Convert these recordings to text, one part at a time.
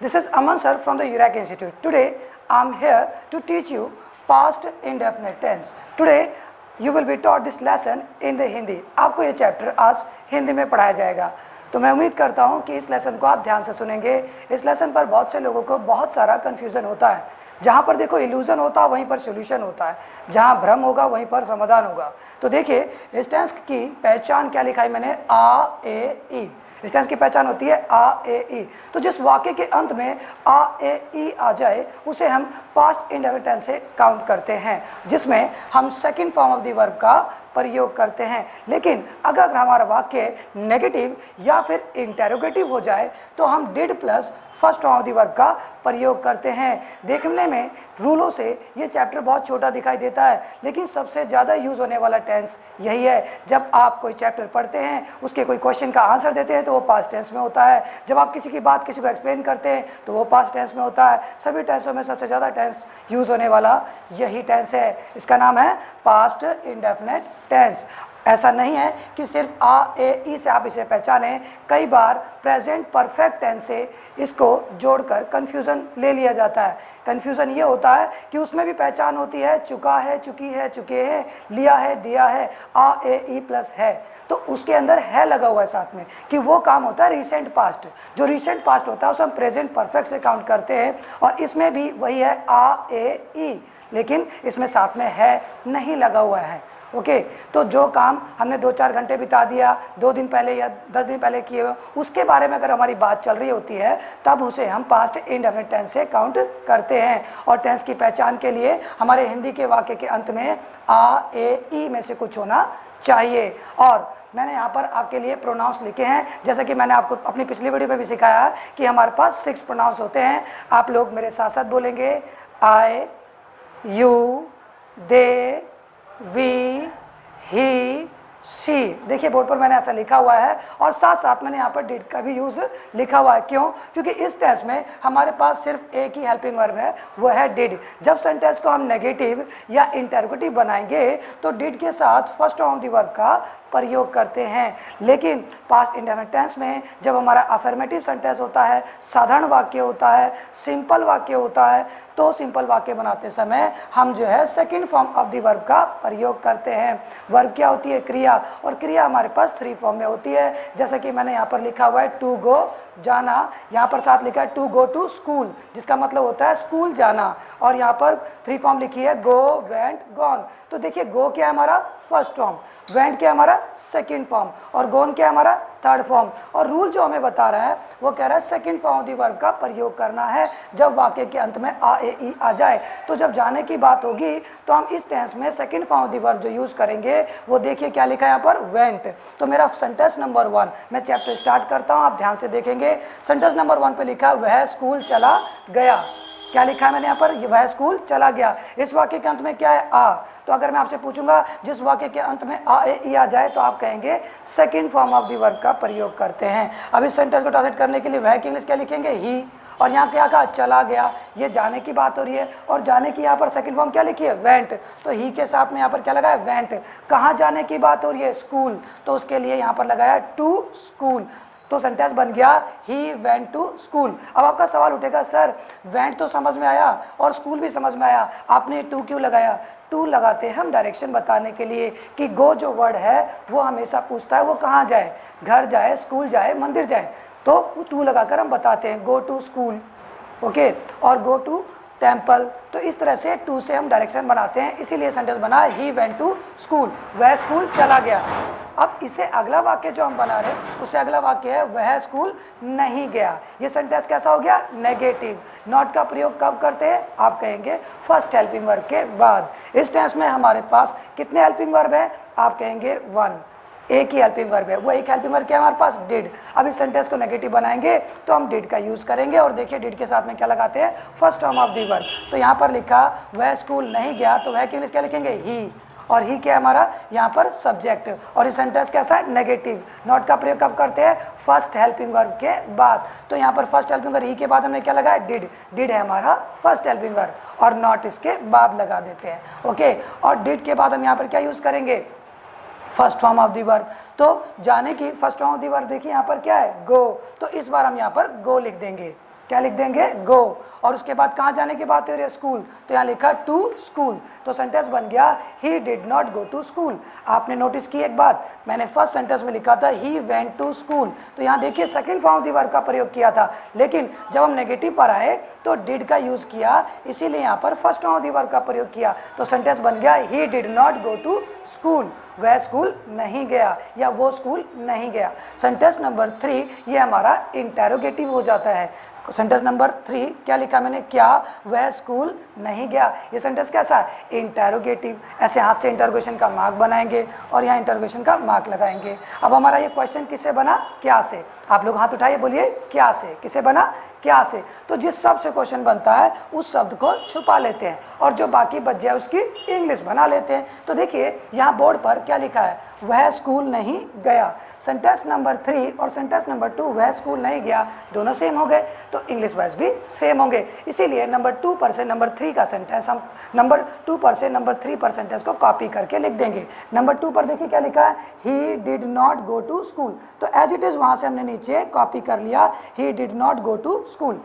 This is Aman sir from the URAC Institute. Today I am here to teach you past indefinite tense. Today you will be taught this lesson in the Hindi. आपको ये chapter आज हिंदी में पढ़ाया जाएगा। तो मैं उम्मीद करता हूँ कि इस लेसन को आप ध्यान से सुनेंगे। इस लेसन पर बहुत से लोगों को बहुत सारा कन्फ्यूज़न होता है। जहाँ पर देखो इल्यूजन होता है वहीं पर सॉल्यूशन होता है, जहाँ भ्रम होगा वहीं पर समाधान होगा। तो देखिए इस टेंस की पहचान क्या लिखा है मैंने, आ ए ई। इस टेंस की पहचान होती है आ ए ई। तो जिस वाक्य के अंत में आ ए ई आ जाए उसे हम पास्ट इंडेफिनिट टेंस से काउंट करते हैं, जिसमें हम second form of the verb का प्रयोग करते हैं। लेकिन अगर हमारा वाक्य नेगेटिव या फिर इंटेरोगेटिव हो जाए तो हम did plus first form of the verb का प्रयोग करते हैं। देखने में रूलों से ये चैप्टर बहुत छोटा दिखाई देता है, लेकिन सबसे ज़्यादा यूज़ होने वाला टेंस यही है। जब आप कोई चैप्टर पढ़ते हैं, उसके कोई क्वेश्चन का आंसर देते हैं तो वो पास्ट टेंस में होता है। जब आप किसी की बात किसी को एक्सप्लेन करते हैं तो वो पास्ट टेंस में होता है। सभी टेंसों में सबसे ज़्यादा टेंस यूज़ होने वाला यही टेंस है। इसका नाम है पास्ट इंडेफिनिट टेंस। ऐसा नहीं है कि सिर्फ आ ए ई से आप इसे पहचानें, कई बार प्रेजेंट परफेक्ट टेंस से इसको जोड़कर कन्फ्यूज़न ले लिया जाता है। कन्फ्यूज़न ये होता है कि उसमें भी पहचान होती है चुका है, चुकी है, चुके हैं, लिया है, दिया है, आ ए ई प्लस है, तो उसके अंदर है लगा हुआ है साथ में कि वो काम होता है रिसेंट पास्ट। जो रिसेंट पास्ट होता है उसे हम प्रेजेंट परफेक्ट से काउंट करते हैं, और इसमें भी वही है आ ए ई, लेकिन इसमें साथ में है नहीं लगा हुआ है। ओके तो जो काम हमने 2-4 घंटे बिता दिया 2 दिन पहले या 10 दिन पहले किए हुए, उसके बारे में अगर हमारी बात चल रही होती है तब उसे हम पास्ट इंडेफिनिट टेंस से काउंट करते हैं। और टेंस की पहचान के लिए हमारे हिंदी के वाक्य के अंत में आ ए ई में से कुछ होना चाहिए। और मैंने यहाँ पर आपके लिए प्रोनाउंस लिखे हैं, जैसा कि मैंने आपको अपनी पिछली वीडियो में भी सिखाया कि हमारे पास 6 प्रोनाउंस होते हैं। आप लोग मेरे साथ साथ बोलेंगे I, you, they, we, he, she. देखिए बोर्ड पर मैंने ऐसा लिखा हुआ है, और साथ साथ मैंने यहाँ पर डिड का भी यूज़ लिखा हुआ है। क्यों? क्योंकि इस टेंस में हमारे पास सिर्फ एक ही हेल्पिंग वर्ब है, वो है डिड। जब सेंटेंस को हम नेगेटिव या इंटरोगेटिव बनाएंगे तो डिड के साथ first form of the verb का प्रयोग करते हैं। लेकिन पास्ट इंडेफिनिट टेंस में जब हमारा अफर्मेटिव सेंटेंस होता है, साधारण वाक्य होता है, सिंपल वाक्य होता है, तो सिंपल वाक्य बनाते समय हम जो है second form of the verb का प्रयोग करते हैं। वर्ब क्या होती है? क्रिया। और क्रिया हमारे पास 3 फॉर्म में होती है, जैसा कि मैंने यहाँ पर लिखा हुआ है टू गो, जाना। यहाँ पर साथ लिखा है टू गो टू स्कूल, जिसका मतलब होता है स्कूल जाना। और यहाँ पर 3 फॉर्म लिखी है गो, वेंट, गॉन। तो देखिए गो क्या है हमारा फर्स्ट फॉर्म, वेंट क्या हमारा सेकंड फॉर्म, और गॉन क्या हमारा थर्ड फॉर्म। और रूल जो हमें बता रहा है वो कह रहा है second form of the verb का प्रयोग करना है जब वाक्य के अंत में आ ए ई आ जाए। तो जब जाने की बात होगी तो हम इस टेंस में second form of the verb जो यूज़ करेंगे वो देखिए क्या लिखा है यहाँ पर, वेंट। तो मेरा सेंटेंस नंबर 1, मैं चैप्टर स्टार्ट करता हूँ, आप ध्यान से देखेंगे। सेंटेंस नंबर 1 पे लिखा है वह स्कूल चला गया। क्या लिखा है मैंने यहाँ पर? वह स्कूल चला गया। इस वाक्य के अंत में क्या है? आ। तो अगर मैं आपसे पूछूंगा जिस वाक्य के अंत में आ ए ई आ जाए तो आप कहेंगे second form of the verb का प्रयोग करते हैं। अब इस सेंटेंस को ट्रांसलेट करने के लिए वह की इंग्लिश क्या लिखेंगे? ही। और यहाँ क्या कहा? चला गया। ये जाने की बात हो रही है, और जाने की यहाँ पर सेकंड फॉर्म क्या लिखी है? वेंट। तो ही के साथ में यहाँ पर क्या लगा है? वेंट। कहाँ जाने की बात हो रही है? स्कूल। तो उसके लिए यहाँ पर लगाया टू स्कूल। तो सेंटेंस बन गया ही वेंट टू स्कूल। अब आपका सवाल उठेगा सर वेंट तो समझ में आया और स्कूल भी समझ में आया, आपने टू क्यों लगाया? टू लगाते हैं हम डायरेक्शन बताने के लिए कि गो जो वर्ड है वो हमेशा पूछता है वो कहाँ जाए, घर जाए, स्कूल जाए, मंदिर जाए, तो टू लगाकर हम बताते हैं गो टू स्कूल, ओके, और गो टू टेम्पल। तो इस तरह से टू से हम डायरेक्शन बनाते हैं, इसीलिए सेंटेंस बना ही वेंट टू स्कूल, वह स्कूल चला गया। अब इससे अगला वाक्य जो हम बना रहे हैं उससे अगला वाक्य है वह स्कूल नहीं गया। ये सेंटेंस कैसा हो गया? नेगेटिव। नॉट का प्रयोग कब करते हैं? आप कहेंगे फर्स्ट हेल्पिंग वर्ब के बाद। इस टेंस में हमारे पास कितने हेल्पिंग वर्ब है? आप कहेंगे 1। एक ही हेल्पिंग वर्ब है, वो एक हेल्पिंग वर्ब क्या है हमारे पास? डिड। अब इस सेंटेंस को नेगेटिव बनाएंगे तो हम डिड का यूज़ करेंगे, और देखिए डिड के साथ में क्या लगाते हैं? First form of the verb. तो यहाँ पर लिखा वह स्कूल नहीं गया, तो वह के इंग्लिश क्या लिखेंगे? ही। और ही क्या है हमारा यहाँ पर? सब्जेक्ट। और इस सेंटेंस कैसा है? नेगेटिव। नॉट का प्रयोग कब करते हैं? फर्स्ट हेल्पिंग वर्ब के बाद। तो यहाँ पर फर्स्ट हेल्पिंग वर्ब ही के बाद हमने क्या लगाया? डिड। डिड है हमारा फर्स्ट हेल्पिंग वर्ब, और नॉट इसके बाद लगा देते हैं, ओके। और डिड के बाद हम यहाँ पर क्या यूज़ करेंगे? First form of the verb. तो जाने की first form of the verb देखिए यहाँ पर क्या है? गो। तो इस बार हम यहाँ पर गो लिख देंगे, क्या लिख देंगे, गो। और उसके बाद कहाँ जाने की बात हो रही है, स्कूल, तो यहाँ लिखा टू स्कूल, तो सेंटेंस बन गया he did not go to school. आपने नोटिस की एक बात, मैंने फर्स्ट सेंटेंस में लिखा था ही वेंट टू स्कूल, तो यहाँ देखिए second form of the verb का प्रयोग किया था, लेकिन जब हम नेगेटिव पर आए तो डिड का यूज किया, इसीलिए यहाँ पर first form of the verb का प्रयोग किया, तो सेंटेंस बन गया he did not go to school, वह स्कूल नहीं गया या वो स्कूल नहीं गया। सेंटेंस नंबर 3 ये हमारा इंटेरोगेटिव हो जाता है। सेंटेंस नंबर 3 क्या लिखा मैंने, क्या वह स्कूल नहीं गया, ये सेंटेंस कैसा है, इंटेरोगेटिव। ऐसे हाथ से इंटरोगेशन का मार्क बनाएंगे और यहाँ इंटरोगेशन का मार्क लगाएंगे। अब हमारा ये क्वेश्चन किससे बना, क्या से। आप लोग हाथ उठाइए, बोलिए क्या से, किसे बना, क्या से। तो जिस शब्द से क्वेश्चन बनता है उस शब्द को छुपा लेते हैं और जो बाकी बच जाए उसकी इंग्लिश बना लेते हैं। तो देखिए यहाँ बोर्ड पर क्या लिखा है, वह स्कूल नहीं गया। सेंटेंस नंबर 3 और सेंटेंस नंबर 2 वह स्कूल नहीं गया दोनों सेम हो गए, तो इंग्लिश वाइज भी सेम होंगे। इसीलिए नंबर 2 पर से नंबर 3 का सेंटेंस हम नंबर 2 पर से नंबर 3 पर सेंटेंस को कॉपी करके लिख देंगे। नंबर 2 पर देखिए क्या लिखा है, he did not go to school, तो एज इट इज वहां से हमने नीचे कॉपी कर लिया, he did not go to school,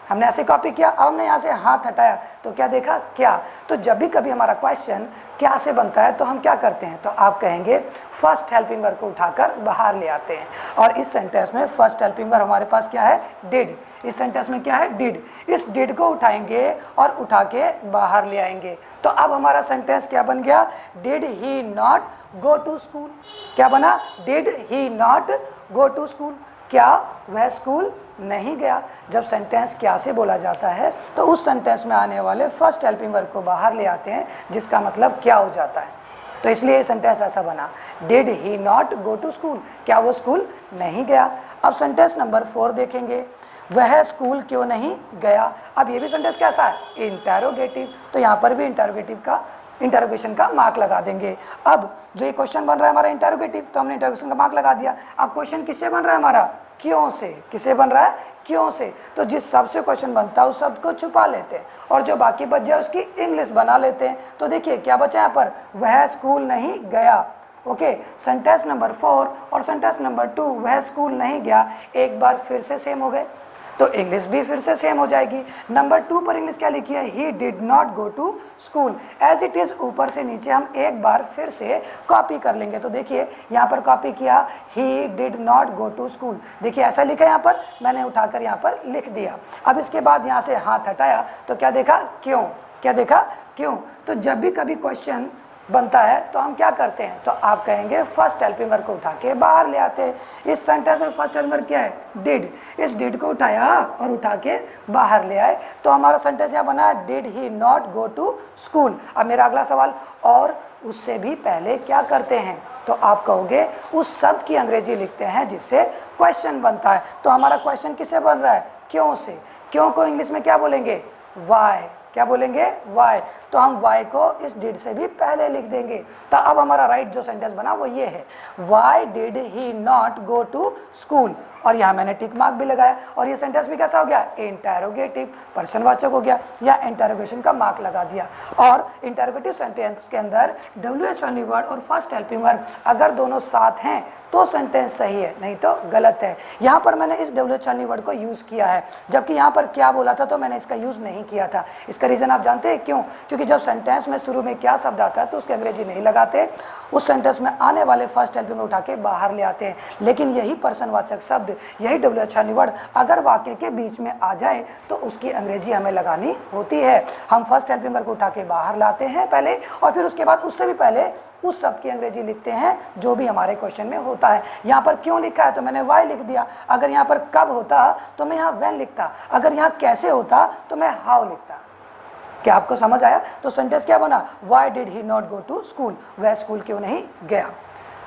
हमने ऐसे कॉपी किया। अब हमने यहाँ से हाथ हटाया तो क्या देखा, क्या। तो जब भी कभी हमारा क्वेश्चन क्या से बनता है तो हम क्या करते हैं, तो आप कहेंगे फर्स्ट हेल्पिंग वर्ब को उठाकर बाहर ले आते हैं। और इस सेंटेंस में फर्स्ट हेल्पिंग वर्ब हमारे पास क्या है, डिड। इस सेंटेंस में क्या है, डिड। इस डिड को उठाएंगे और उठा के बाहर ले आएंगे। तो अब हमारा सेंटेंस क्या बन गया, did he not go to school. क्या बना, did he not go to school, क्या वह स्कूल नहीं गया। जब सेंटेंस क्या से बोला जाता है तो उस सेंटेंस में आने वाले फर्स्ट हेल्पिंग वर्ब को बाहर ले आते हैं, जिसका मतलब क्या हो जाता है। तो इसलिए ये सेंटेंस ऐसा बना, did he not go to school, क्या वो स्कूल नहीं गया। अब सेंटेंस नंबर 4 देखेंगे, वह स्कूल क्यों नहीं गया। अब ये भी सेंटेंस कैसा है, इंटेरोगेटिव, तो यहाँ पर भी इंटरोगेशन का मार्क लगा देंगे। अब जो ये क्वेश्चन बन रहा है हमारा इंटरोगेटिव, तो हमने इंटरोगेशन का मार्क लगा दिया। अब क्वेश्चन किससे बन रहा है हमारा, क्यों से। किससे बन रहा है, क्यों से। तो जिस शब्द से क्वेश्चन बनता है उस शब्द को छुपा लेते हैं और जो बाकी बच जाए उसकी इंग्लिश बना लेते हैं। तो देखिए क्या बचा यहाँ पर, वह स्कूल नहीं गया। ओके, सेंटेंस नंबर 4 और सेंटेंस नंबर 2 वह स्कूल नहीं गया एक बार फिर से सेम हो गए, तो इंग्लिश भी फिर से सेम हो जाएगी। नंबर 2 पर इंग्लिश क्या लिखी है, he did not go to school. As it is ऊपर से नीचे हम एक बार फिर से कॉपी कर लेंगे। तो देखिए यहाँ पर कॉपी किया, he did not go to school, देखिए ऐसा लिखा है यहाँ पर, मैंने उठाकर यहाँ पर लिख दिया। अब इसके बाद यहाँ से हाथ हटाया तो क्या देखा, क्यों। क्या देखा, क्यों। तो जब भी कभी क्वेश्चन बनता है तो हम क्या करते हैं, तो आप कहेंगे फर्स्ट हेल्पिंग वर्ब को उठा के बाहर ले आते हैं। इस सेंटेंस में फर्स्ट हेल्पिंग वर्ब क्या है, डिड। इस डिड को उठाया और उठा के बाहर ले आए, तो हमारा सेंटेंस यहाँ बना, did he not go to school. अब मेरा अगला सवाल, और उससे भी पहले क्या करते हैं, तो आप कहोगे उस शब्द की अंग्रेजी लिखते हैं जिससे क्वेश्चन बनता है। तो हमारा क्वेश्चन किससे बन रहा है, क्यों से। क्यों को इंग्लिश में क्या बोलेंगे, वाई। क्या बोलेंगे, वाई। तो हम वाई को इस डिड से भी पहले लिख देंगे। तो अब हमारा राइट जो सेंटेंस बना वो ये है, why did he not go to school, और यहाँ मैंने टिक मार्क भी लगाया। और ये सेंटेंस भी कैसा हो गया, इंटेरोगेटिव, पर्सनवाचक हो गया, या इंटेरोगेशन का मार्क लगा दिया। और इंटेरोगेटिव सेंटेंस के अंदर WH वर्ड और फर्स्ट हेल्पिंग वर्ब अगर दोनों साथ हैं तो सेंटेंस सही है, नहीं तो गलत है। यहाँ पर मैंने इस WH वर्ड को यूज़ किया है, जबकि यहाँ पर क्या बोला था तो मैंने इसका यूज़ नहीं किया था। इसका रीज़न आप जानते हैं क्यों, क्योंकि जब सेंटेंस में शुरू में क्या शब्द आता है तो उसकी अंग्रेजी नहीं लगाते, उस सेंटेंस में आने वाले फर्स्ट हेल्पिंग वर्ब उठा के बाहर ले आते हैं। लेकिन यही पर्सनवाचक शब्द, यही WH वर्ड अगर वाक्य के बीच में आ जाए तो उसकी अंग्रेजी हमें लगानी होती है। हम फर्स्ट हेल्पिंग वर्ब को उठा के बाहर लाते हैं पहले, और फिर उसके बाद उससे भी पहले उस शब्द की अंग्रेजी लिखते हैं जो भी हमारे क्वेश्चन में होता है। यहाँ पर क्यों लिखा है तो मैंने वाई लिख दिया, अगर यहाँ पर कब होता तो मैं यहाँ व्हेन लिखता, अगर यहाँ कैसे होता तो मैं हाउ लिखता। क्या आपको समझ आया। तो सेंटेंस क्या बना, why did he not go to school, वह स्कूल क्यों नहीं गया।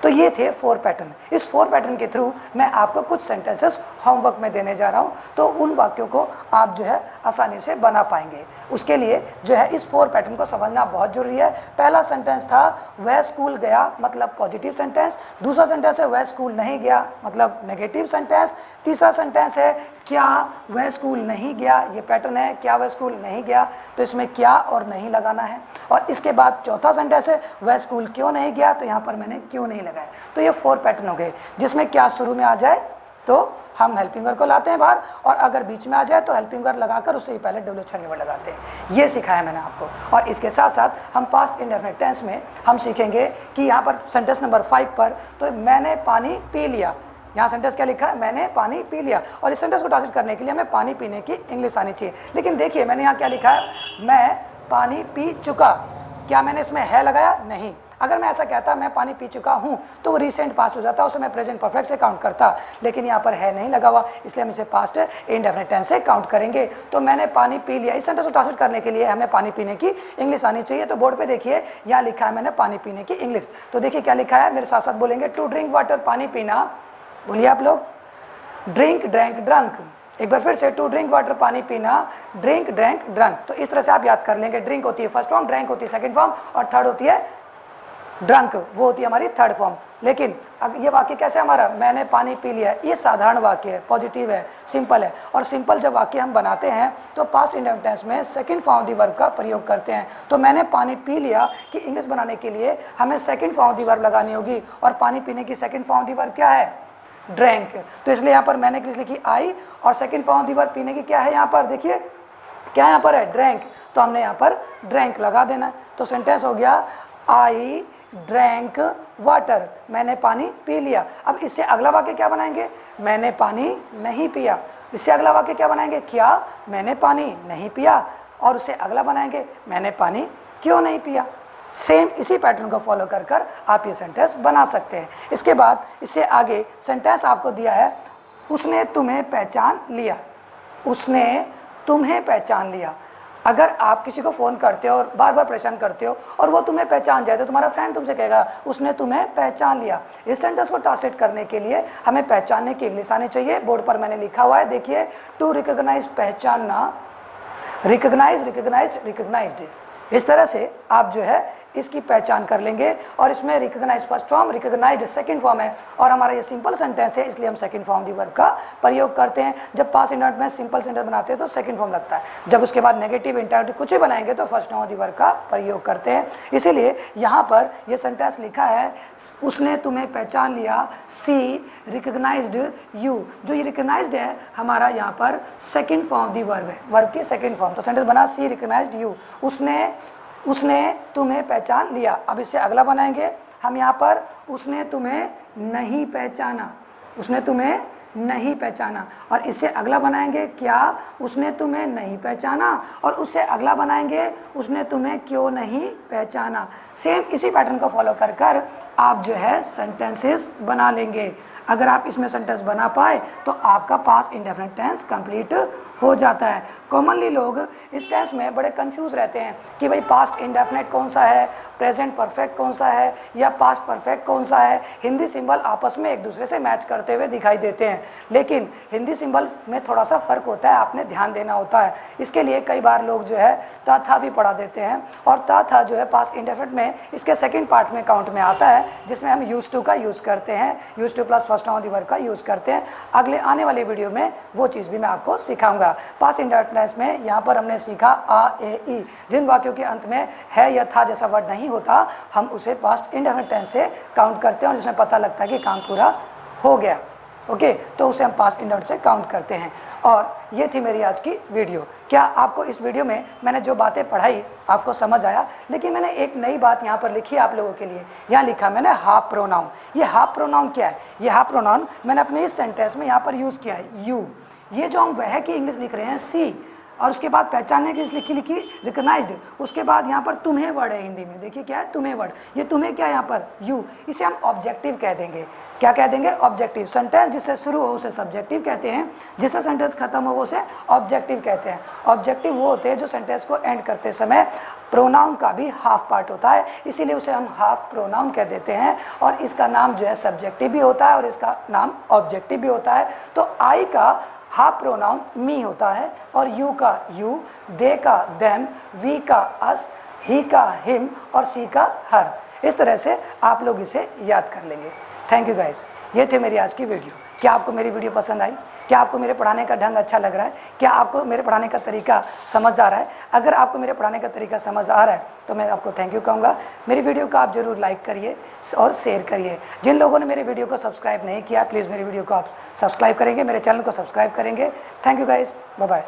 तो ये थे 4 पैटर्न। इस 4 पैटर्न के थ्रू मैं आपको कुछ सेंटेंसेस होमवर्क में देने जा रहा हूँ, तो उन वाक्यों को आप जो है आसानी से बना पाएंगे। उसके लिए जो है इस 4 पैटर्न को समझना बहुत जरूरी है। पहला सेंटेंस था वह स्कूल गया, मतलब पॉजिटिव सेंटेंस। दूसरा सेंटेंस है वह स्कूल नहीं गया, मतलब नेगेटिव सेंटेंस। तीसरा सेंटेंस है क्या वह स्कूल नहीं गया, ये पैटर्न है, क्या वह स्कूल नहीं गया, तो इसमें क्या और नहीं लगाना है। और इसके बाद चौथा सेंटेंस है वह स्कूल क्यों नहीं गया, तो यहाँ पर मैंने क्यों नहीं लगाया। तो ये 4 पैटर्न हो गए, जिसमें क्या शुरू में आ जाए तो हम हेल्पिंग वर्ब को लाते हैं बाहर, और अगर बीच में आ जाए तो हेल्पिंग वर्ब लगाकर उससे ही पहले WH वर्ड लगाते हैं। ये सिखाया मैंने आपको। और इसके साथ साथ हम पास्ट इंडेफिनिट टेंस में हम सीखेंगे कि यहाँ पर सेंटेंस नंबर 5 पर, तो मैंने पानी पी लिया, यहाँ सेंटेंस क्या लिखा है, मैंने पानी पी लिया, और इस सेंटेंस को ट्रांसलेट करने के लिए हमें पानी पीने की इंग्लिश आनी चाहिए। लेकिन देखिए मैंने यहाँ क्या लिखा है, मैं पानी पी चुका, क्या मैंने इसमें है लगाया? नहीं। अगर मैं ऐसा कहता मैं पानी पी चुका हूँ तो वो रिसेंट पास्ट हो जाता, उसे मैं प्रेजेंट परफेक्ट से काउंट करता, लेकिन यहाँ पर है नहीं लगा हुआ, इसलिए हम इसे पास्ट इंडेफिनिट टेंस से काउंट करेंगे। तो मैंने पानी पी लिया, इस सेंटेंस को ट्रांसलेट करने के लिए हमें पानी पीने की इंग्लिश आनी चाहिए। तो बोर्ड पे देखिए यहाँ लिखा है मैंने पानी पीने की इंग्लिश, तो देखिए क्या लिखा है, मेरे साथ साथ बोलेंगे, टू ड्रिंक वाटर, पानी पीना, बोलिए आप लोग, ड्रिंक, ड्रैंक, ड्रंक। एक बार फिर से, टू ड्रिंक वाटर, पानी पीना, ड्रिंक, ड्रैंक, ड्रंक। तो इस तरह से आप याद कर लेंगे। ड्रिंक होती है फर्स्ट फॉर्म, ड्रैंक होती है सेकंड फॉर्म, और थर्ड होती है ड्रंक, वो होती है हमारी थर्ड फॉर्म। लेकिन अब ये वाक्य कैसे हमारा, मैंने पानी पी लिया, ये साधारण वाक्य है, पॉजिटिव है, सिंपल है। और सिंपल जब वाक्य हम बनाते हैं तो पास्ट इंडेफिनिट टेंस में second form of the verb का प्रयोग करते हैं। तो मैंने पानी पी लिया कि इंग्लिश बनाने के लिए हमें second form of the verb लगानी होगी, और पानी पीने की second form of the verb क्या है, ड्रैंक। तो इसलिए यहाँ पर मैंने किस लिखी, आई, और second form of the verb पीने की क्या है, यहाँ पर देखिए क्या यहाँ पर है, ड्रैंक। तो हमने यहाँ पर ड्रैंक लगा देना है। तो सेंटेंस हो गया, आई ड्रैंक वाटर, मैंने पानी पी लिया। अब इससे अगला वाक्य क्या बनाएंगे, मैंने पानी नहीं पिया। इससे अगला वाक्य क्या बनाएंगे, क्या मैंने पानी नहीं पिया। और उससे अगला बनाएंगे, मैंने पानी क्यों नहीं पिया। सेम इसी पैटर्न को फॉलो कर कर आप ये सेंटेंस बना सकते हैं। इसके बाद इससे आगे सेंटेंस आपको दिया है, उसने तुम्हें पहचान लिया, उसने तुम्हें पहचान लिया। अगर आप किसी को फ़ोन करते हो और बार बार परेशान करते हो और वो तुम्हें पहचान जाए, तो तुम्हारा फ्रेंड तुमसे कहेगा उसने तुम्हें पहचान लिया। इस सेंटेंस को ट्रांसलेट करने के लिए हमें पहचानने की इंग्लिश आनी चाहिए। बोर्ड पर मैंने लिखा हुआ है, देखिए, टू रिकॉग्नाइज, पहचानना, रिकॉग्नाइज, रिकॉग्नाइज, रिकॉग्नाइज्ड। इस तरह से आप जो है इसकी पहचान कर लेंगे। और इसमें recognise first form, recognised second form है, और हमारा ये सिंपल सेंटेंस है, इसलिए हम सेकंड फॉर्म दी वर्ब का प्रयोग करते हैं। जब पास्ट इंडेफिनिट में सिंपल सेंटेंस बनाते हैं तो सेकंड फॉर्म लगता है, जब उसके बाद नेगेटिव, इंटररोगेटिव कुछ भी बनाएंगे तो फर्स्ट फॉर्म दी वर्ब का प्रयोग करते हैं। इसीलिए यहाँ पर ये सेंटेंस लिखा है, उसने तुम्हें पहचान लिया, सी रिकॉग्नाइज्ड यू। जो ये रिकॉग्नाइज्ड है हमारा यहाँ पर सेकंड फॉर्म दी वर्ब है, वर्ब की सेकंड फॉर्म। तो सेंटेंस बना, सी रिकॉग्नाइज्ड यू, उसने तुम्हें पहचान लिया। अब इससे अगला बनाएंगे हम यहाँ पर, उसने तुम्हें नहीं पहचाना, उसने तुम्हें नहीं पहचाना। और इससे अगला बनाएंगे, क्या उसने तुम्हें नहीं पहचाना। और उससे अगला बनाएंगे, उसने तुम्हें क्यों नहीं पहचाना। सेम इसी पैटर्न को फॉलो कर कर आप जो है सेंटेंसेस बना लेंगे। अगर आप इसमें सेंटेंस बना पाए तो आपका पास्ट इंडेफिनिट टेंस कंप्लीट हो जाता है। कॉमनली लोग इस टेंस में बड़े कंफ्यूज रहते हैं कि भाई पास्ट इंडेफिनिट कौन सा है, प्रेजेंट परफेक्ट कौन सा है, या पास्ट परफेक्ट कौन सा है। हिंदी सिंबल आपस में एक दूसरे से मैच करते हुए दिखाई देते हैं, लेकिन हिंदी सिंबल में थोड़ा सा फ़र्क होता है, आपने ध्यान देना होता है। इसके लिए कई बार लोग जो है ता था भी पढ़ा देते हैं, और ता था जो है पास्ट इंडेफिनिट में इसके सेकेंड पार्ट में काउंट में आता है, जिसमें हम यूज टू का यूज़ करते हैं, use two plus first form of the verb का यूज़ करते हैं। अगले आने वाली वीडियो में वो चीज़ भी मैं आपको सिखाऊंगा। पास्ट इंडेफिनिट टेंस में यहाँ पर हमने सीखा आ, ए, ई। जिन वाक्यों के अंत में है या था जैसा वर्ड नहीं होता, हम उसे पास्ट इंडेफिनिट टेंस से काउंट करते हैं, और जिसमें पता लगता है कि काम पूरा हो गया, ओके, तो उसे हम पास्ट इंडेफिनिट से काउंट करते हैं। और ये थी मेरी आज की वीडियो। क्या आपको इस वीडियो में मैंने जो बातें पढ़ाई आपको समझ आया? लेकिन मैंने एक नई बात यहाँ पर लिखी है आप लोगों के लिए। यहाँ लिखा मैंने हाफ प्रोनाउन। ये हाफ प्रोनाउन क्या है? ये हाफ प्रोनाउन मैंने अपने इस सेंटेंस में यहाँ पर यूज़ किया है, यू। ये जो हम वह की इंग्लिश लिख रहे हैं, सी, और उसके बाद पहचानने की लिखी रिकॉग्नाइज्ड, उसके बाद यहाँ पर तुम्हें वर्ड है हिंदी में, देखिए क्या है, तुम्हें वर्ड। ये तुम्हें क्या है यहाँ पर, यू, इसे हम ऑब्जेक्टिव कह देंगे। क्या कह देंगे? ऑब्जेक्टिव। सेंटेंस जिससे शुरू हो उसे सब्जेक्टिव कहते हैं, जिससे सेंटेंस खत्म हो उसे ऑब्जेक्टिव कहते हैं। ऑब्जेक्टिव वो होते हैं जो सेंटेंस को एंड करते समय प्रोनाउन का भी हाफ पार्ट होता है, इसीलिए उसे हम हाफ प्रोनाउन कह देते हैं। और इसका नाम जो है सब्जेक्टिव भी होता है और इसका नाम ऑब्जेक्टिव भी होता है। तो आई का हाफ प्रोनाउन मी होता है, और यू का यू, दे का देम, वी का अस, ही का हिम, और सी का हर। इस तरह से आप लोग इसे याद कर लेंगे। थैंक यू गाइस, ये थे मेरी आज की वीडियो। क्या आपको मेरी वीडियो पसंद आई? क्या आपको मेरे पढ़ाने का ढंग अच्छा लग रहा है? क्या आपको मेरे पढ़ाने का तरीका समझ आ रहा है? अगर आपको मेरे पढ़ाने का तरीका समझ आ रहा है तो मैं आपको थैंक यू कहूँगा। मेरी वीडियो को आप ज़रूर लाइक करिए और शेयर करिए। जिन लोगों ने मेरे वीडियो को सब्सक्राइब नहीं किया, प्लीज़ मेरी वीडियो को आप सब्सक्राइब करेंगे, मेरे चैनल को सब्सक्राइब करेंगे। Thank you guys, bye bye.